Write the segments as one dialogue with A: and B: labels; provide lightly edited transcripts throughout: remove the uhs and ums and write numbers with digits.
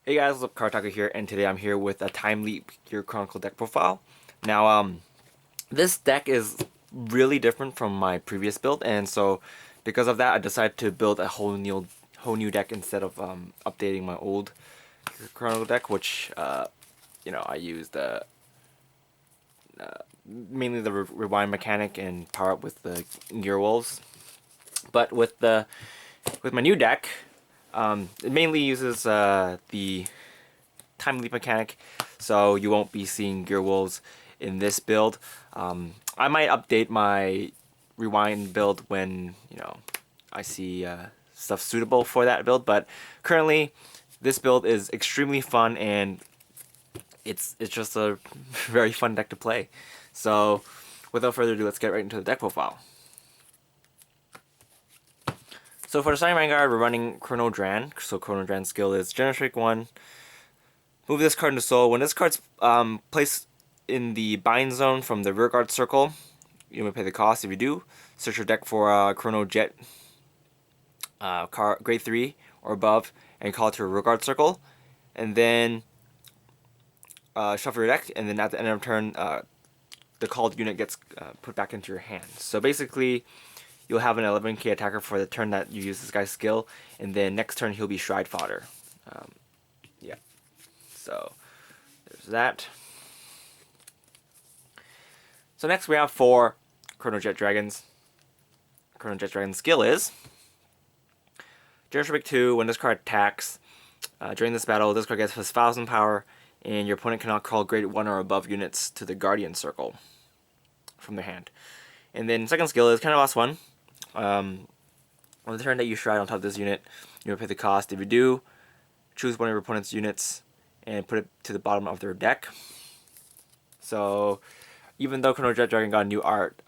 A: Hey guys, what's up? Cardfight here, and today I'm here with a Time Leap Gear Chronicle deck profile. Now, this deck is really different from my previous build, and so because of that, I decided to build a whole new deck instead of updating my old Chronicle deck, which I used mainly the rewind mechanic and power up with the Gear Wolves. But with my new deck, it mainly uses the time leap mechanic, so you won't be seeing Gear Wolves in this build. I might update my rewind build when I see stuff suitable for that build, but currently this build is extremely fun and it's just a very fun deck to play. So without further ado, let's get right into the deck profile. So for the starting Vanguard, we're running Chrono Dragon. So Chrono Dragon's skill is Generate 1. Move this card into soul. When this card's placed in the bind zone from the rearguard circle, you may pay the cost. If you do, search your deck for Chronojet grade 3 or above and call it to a rearguard circle. And then shuffle your deck, and then at the end of turn, the called unit gets put back into your hand. So basically, you'll have an 11k attacker for the turn that you use this guy's skill, and then next turn he'll be Shrine Fodder. Yeah. So there's that. So next we have 4 Chronojet Dragons. Chronojet Dragon's skill is Generate 2. When this card attacks during this battle, this card gets 1,000 power, and your opponent cannot call grade 1 or above units to the Guardian Circle from their hand. And then second skill is kind of last one. On the turn that you Shrine on top of this unit, you will pay the cost. If you do, choose one of your opponent's units and put it to the bottom of their deck. So even though Chronojet Dragon got new art,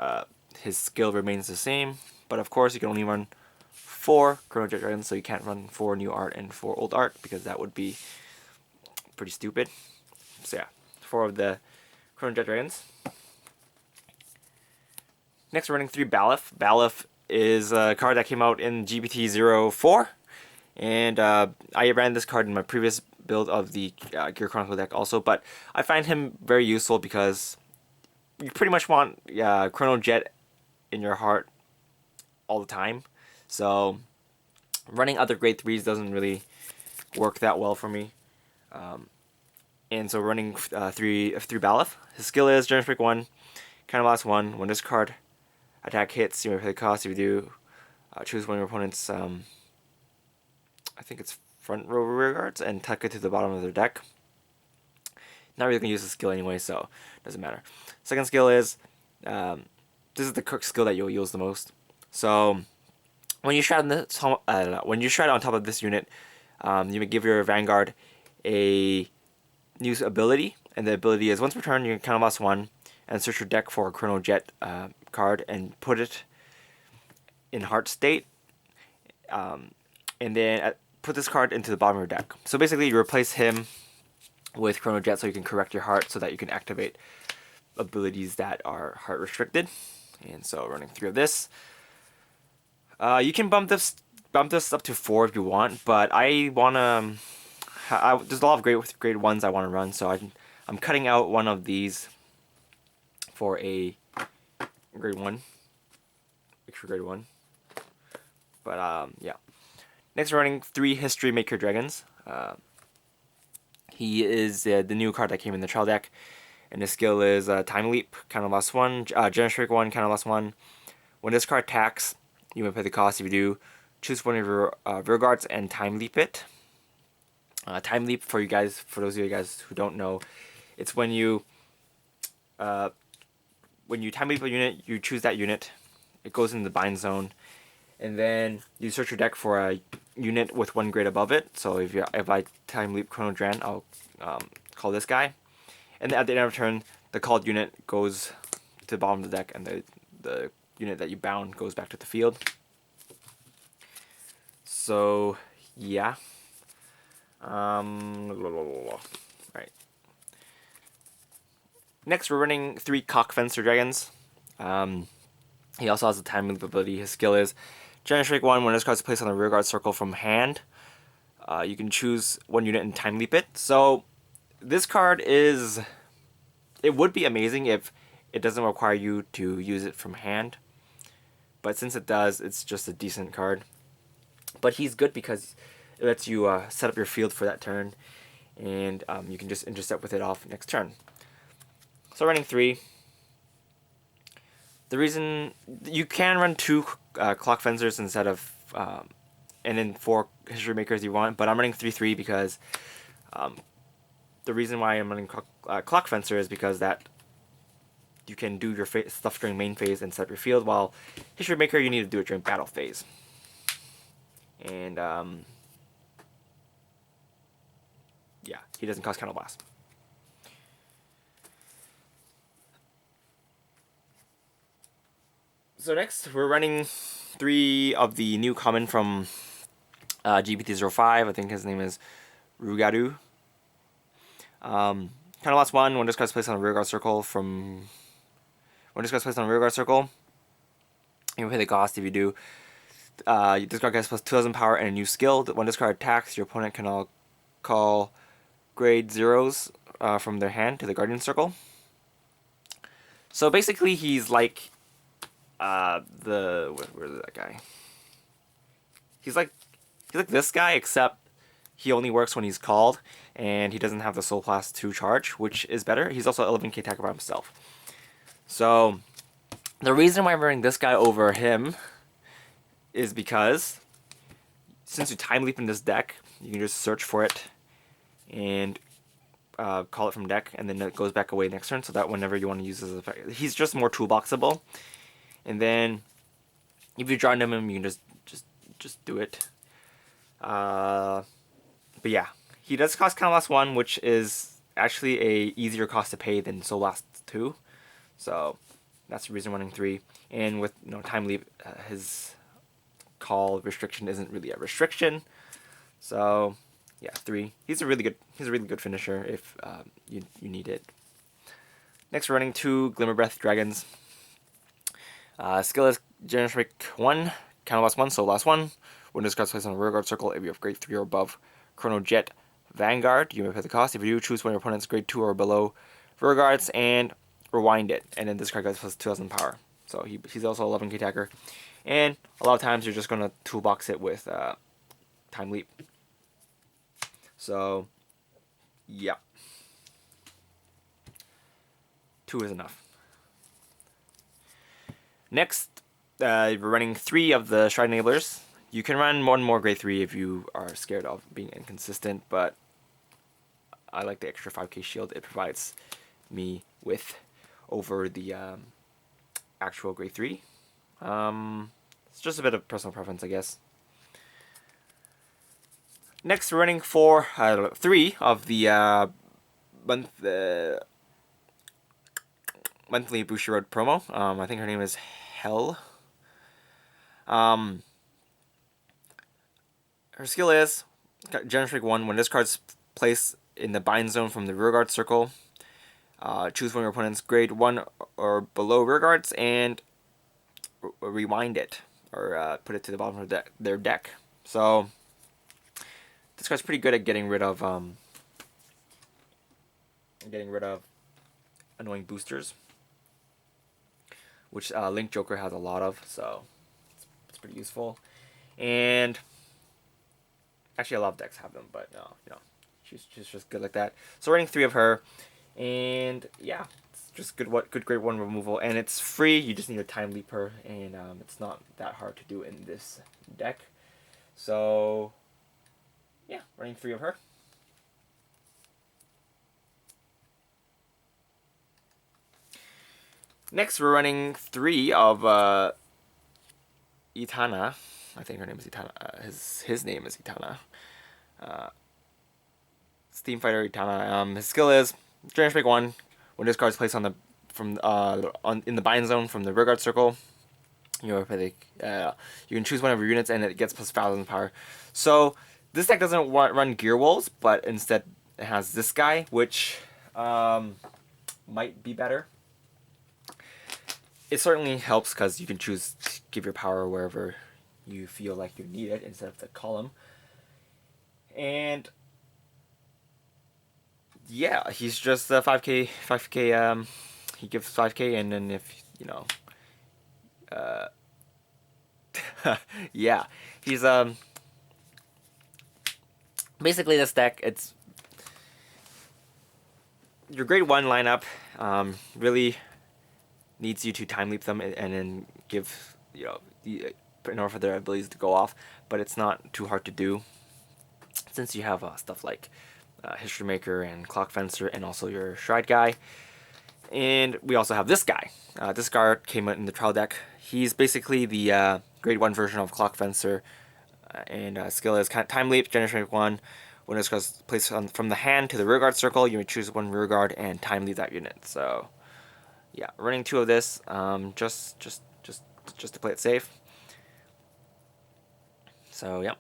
A: his skill remains the same. But of course, you can only run 4 Chronojet Dragons, so you can't run 4 new art and 4 old art because that would be pretty stupid. So yeah, 4 of the Chronojet Dragons. Next, we're running 3 Baloff. Baloff is a card that came out in GPT-04. And I ran this card in my previous build of the Gear Chronicle deck also, but I find him very useful because you pretty much want Chronojet in your heart all the time. So running other grade 3s doesn't really work that well for me. And so running 3 Baloff. His skill is Generate 1, kind of last one. When this card attack hits, you may pay the cost. If you do, choose one of your opponent's I think it's front row rear guards and tuck it to the bottom of their deck. Not really gonna use the skill anyway, so it doesn't matter. Second skill is this is the cook skill that you'll use the most. So when you shroud on top of this unit, you may give your Vanguard a new ability, and the ability is once per turn you can count on loss 1 and search your deck for a Chronojet card and put it in heart state, and then put this card into the bottom of your deck. So basically, you replace him with Chronojet so you can correct your heart so that you can activate abilities that are heart restricted. And so running 3 of this. You can bump this up to 4 if you want, but I wanna. There's a lot of grade 1s I want to run, so I'm cutting out one of these for a grade 1, extra grade 1. But yeah. Next, we're running 3 History Maker Dragons. He is the new card that came in the trial deck, and his skill is Time Leap, kind of last one. Generate 1, kind of last one. When this card attacks, you may pay the cost. If you do, choose one of your rear guards and Time Leap it. Time Leap, for those of you guys who don't know, it's when you Time Leap a unit, you choose that unit. It goes into the bind zone, and then you search your deck for a unit with 1 grade above it. So if I Time Leap Chrono Dragon, I'll call this guy, and then at the end of turn, the called unit goes to the bottom of the deck, and the unit that you bound goes back to the field. So yeah. Right. Next, we're running 3 Fenster Dragons. He also has a time leap ability. His skill is Generate 1. When this card is placed on the rearguard circle from hand, You can choose one unit and time leap it. So this card is, it would be amazing if it doesn't require you to use it from hand. But since it does, it's just a decent card. But he's good because it lets you set up your field for that turn. And you can just intercept with it off next turn. So running 3. The reason you can run 2 clock fencers instead of and then 4 history makers you want, but I'm running 3/3 because the reason why I'm running clock fencer is because that you can do your stuff during main phase and set up your field, while history maker you need to do it during battle phase. And yeah, he doesn't cause counterblast. So next, we're running 3 of the new common from GPT-05. I think his name is Rugaru. Kind of last one. When this card's placed on a rearguard circle you pay the cost. If you do, this card gets plus 2,000 power and a new skill. When this card attacks, your opponent can all call grade 0s from their hand to the guardian circle. So basically, he's like where's that guy? He's like this guy, except he only works when he's called, and he doesn't have the Soul Blast 2 charge, which is better. He's also 11k attacker by himself. So the reason why I'm running this guy over him is because since you time leap in this deck, you can just search for it and call it from deck, and then it goes back away next turn, so that whenever you want to use this effect, he's just more toolboxable. And then if you draw into him, you can just do it. But yeah, he does cost Counterblast 1, which is actually a easier cost to pay than Soul Blast 2. So that's the reason I'm running 3. And with time leap, his call restriction isn't really a restriction. So yeah, 3. He's a really good finisher if you need it. Next, we're running 2 Glimmer Breath Dragons. Skill is Generate 1, Counterblast 1, Soul Blast 1. When this card's placed on a rearguard circle, if you have grade 3 or above Chronojet Vanguard, you may pay the cost. If you do, choose one of your opponent's grade 2 or below rearguards and rewind it. And then this card gets plus 2,000 power. So he's also 11k attacker. And a lot of times you're just going to toolbox it with Time Leap. So, yeah. 2 is enough. Next, we're running 3 of the Shrine Enablers. You can run one more grade 3 if you are scared of being inconsistent, but I like the extra 5k shield it provides me with over the actual grade 3. It's just a bit of personal preference, I guess. Next, we're running 3 of the monthly Bushiroad promo. I think her name is Hell. Her skill is Generate 1. When this card's placed in the bind zone from the rearguard circle, choose one of your opponent's grade 1 or below rearguards and rewind it, or put it to the bottom of their deck. So this card's pretty good at getting rid of annoying boosters, which Link Joker has a lot of, so it's pretty useful. And actually, a lot of decks have them, but she's just good like that. So running 3 of her, and yeah, it's just good grade 1 removal, and it's free. You just need to time leap her, and it's not that hard to do in this deck. So yeah, running 3 of her. Next, we're running 3 of Etana. I think her name is Etana. His name is Etana. Steam Fighter Etana. His skill is Generate 1. When this card is placed in the bind zone from the rearguard circle, you can choose one of your units and it gets plus 1,000 power. So this deck doesn't run Gear Wolves, but instead it has this guy, which might be better. It certainly helps because you can choose to give your power wherever you feel like you need it instead of the column. And yeah, he's just 5k, 5k. He gives 5k, and then if you know, yeah, he's basically this deck. It's your grade 1 lineup. Really needs you to time leap them and then give in order for their abilities to go off, but it's not too hard to do since you have stuff like History Maker and Clock Fencer and also your Stride guy. And we also have this guy. This card came out in the trial deck. He's basically the grade 1 version of Clock Fencer, and skill is Time Leap, Generation 1. When this card's placed from the hand to the rearguard circle, you may choose one rearguard and time leap that unit. So yeah, running 2 of this, just to play it safe. So yeah.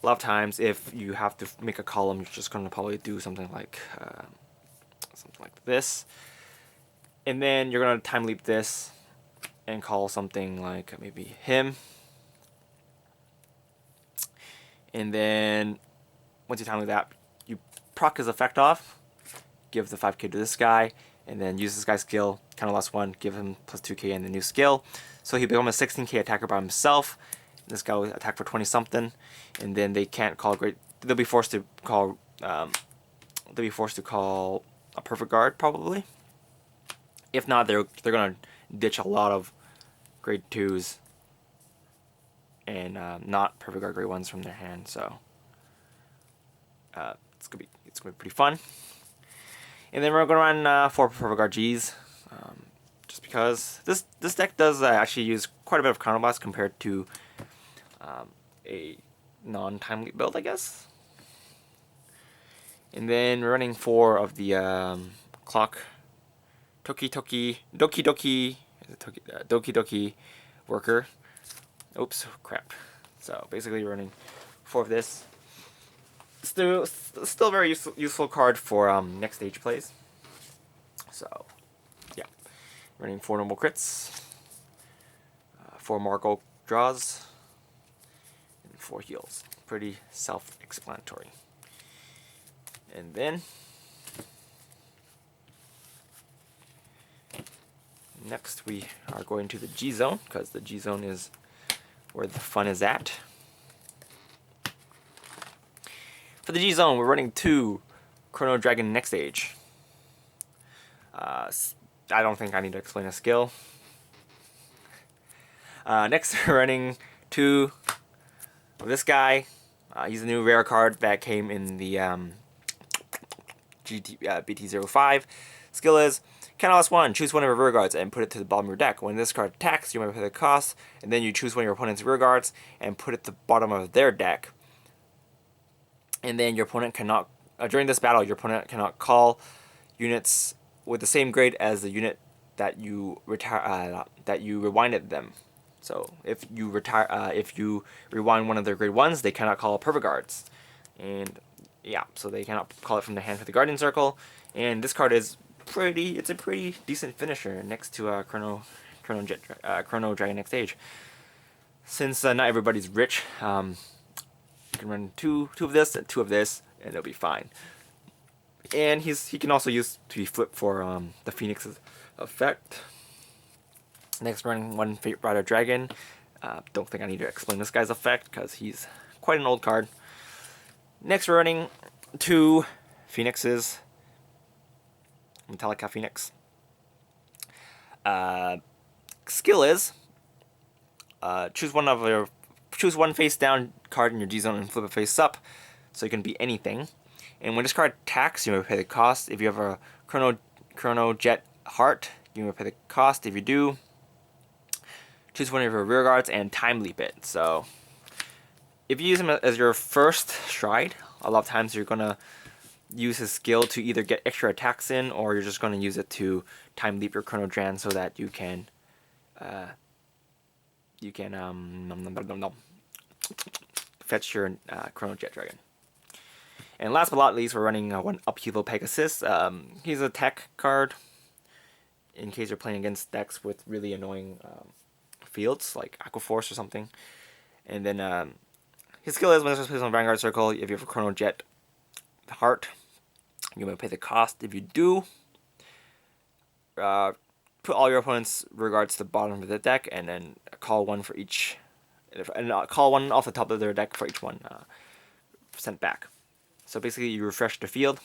A: A lot of times, if you have to make a column, you're just going to probably do something like this, and then you're going to time leap this and call something like maybe him, and then once you time leap that, you proc his effect off, give the 5k to this guy, and then use this guy's skill, counter loss 1, give him plus 2k and the new skill, so he becomes a 16k attacker by himself. This guy will attack for 20 something, and then they can't call great. They'll be forced to call. They'll be forced to call a perfect guard probably. If not, they're gonna ditch a lot of grade 2s and not perfect guard grade 1s from their hand. So it's gonna be pretty fun. And then we're gonna run 4 perfect guard Gs, just because this deck does actually use quite a bit of counter blast compared to a non-time leap build, I guess. And then we're running 4 of the clock Doki Doki worker. Oops, crap. So basically running 4 of this. Still a very useful card for next stage plays. So yeah, running 4 normal crits, 4 Marco draws, 4 heals. Pretty self-explanatory. And then next we are going to the G zone, because the G zone is where the fun is at. For the G zone, we're running 2 Chrono Dragon next stage. I don't think I need to explain a skill. Next, we're running 2 of this guy. He's a new rare card that came in the BT05. Skill is counter 1, choose one of your rear guards and put it to the bottom of your deck. When this card attacks, you may pay the cost, and then you choose one of your opponent's rear guards and put it to the bottom of their deck. And then your opponent cannot, during this battle, your opponent cannot call units with the same grade as the unit that you rewinded them. So if you rewind one of their grade 1s, they cannot call perfect guards, and yeah, so they cannot call it from the hand for the Guardian Circle. And this card is it's a pretty decent finisher next to Chrono Dragon next stage. Since not everybody's rich, you can run two of this and 2 of this, and it'll be fine. And he can also use to be flipped for the Phoenix's effect. Next, running 1 Fate Rider Dragon. Don't think I need to explain this guy's effect because he's quite an old card. Next, we're running 2 Phoenixes. Telica Phoenix. Skill is choose one face down card in your G zone and flip it face up, so it can be anything. And when this card attacks, you may pay the cost. If you have a Chronojet Heart, you may pay the cost. If you do, choose one of your rear guards and time leap it. So if you use him as your first stride, a lot of times you're gonna use his skill to either get extra attacks in, or you're just gonna use it to time leap your Chrono Dragon so that you can fetch your Chronojet Dragon. And last but not least, we're running 1 Cuba Pegasus. He's a tech card in case you're playing against decks with really annoying fields like Aquaforce or something. And then His skill is when it's placed on Vanguard circle, if you have a Chronojet heart, you may pay the cost. If you do, put all your opponents' regards to the bottom of the deck, and then call one for each, and call one off the top of their deck for each one sent back. So basically, you refresh the field.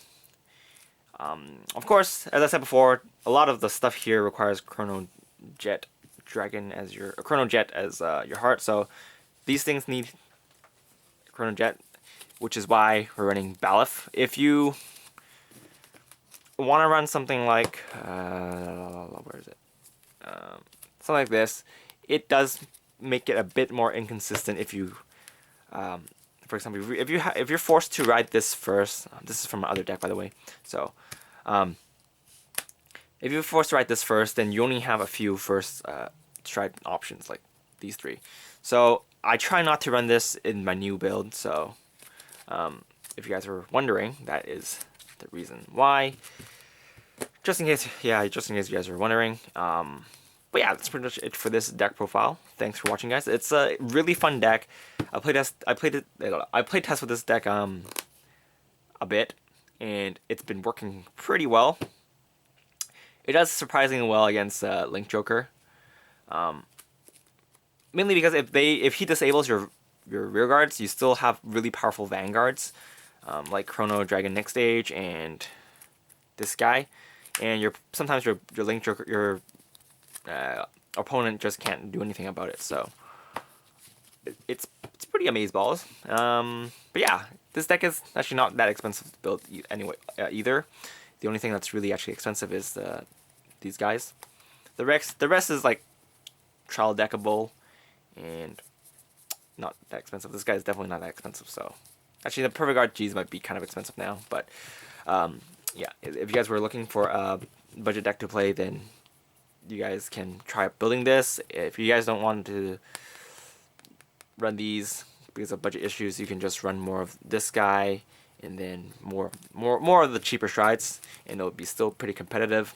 A: Of course, as I said before, a lot of the stuff here requires Chronojet Dragon as your Chronojet as your heart. So these things need Chronojet, which is why we're running Baloff. If you want to run something like where is it? Something like this, it does make it a bit more inconsistent if you, for example, if you're forced to ride this first. This is from my other deck, by the way. So, if you're forced to ride this first, then you only have a few first stride options like these three. So I try not to run this in my new build. So, if you guys were wondering, that is the reason why. Just in case you guys are wondering. But yeah, that's pretty much it for this deck profile. Thanks for watching, guys. It's a really fun deck. I played test with this deck a bit, and it's been working pretty well. It does surprisingly well against Link Joker. Mainly because if he disables your rear guards, you still have really powerful vanguards, like Chrono Dragon next stage and this guy, and sometimes your Link Joker, your opponent just can't do anything about it. So it's pretty amazeballs. But yeah, this deck is actually not that expensive to build anyway either. The only thing that's really actually expensive is these guys. The rest is like trial deckable and not that expensive. This guy is definitely not that expensive. So actually, the Perfect Guard G's might be kind of expensive now, but yeah, if you guys were looking for a budget deck to play, then you guys can try building this. If you guys don't want to run these because of budget issues, you can just run more of this guy and then more of the cheaper strides, and it'll be still pretty competitive.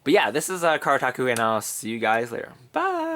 A: But yeah, this is Karataku, and I'll see you guys later. Bye!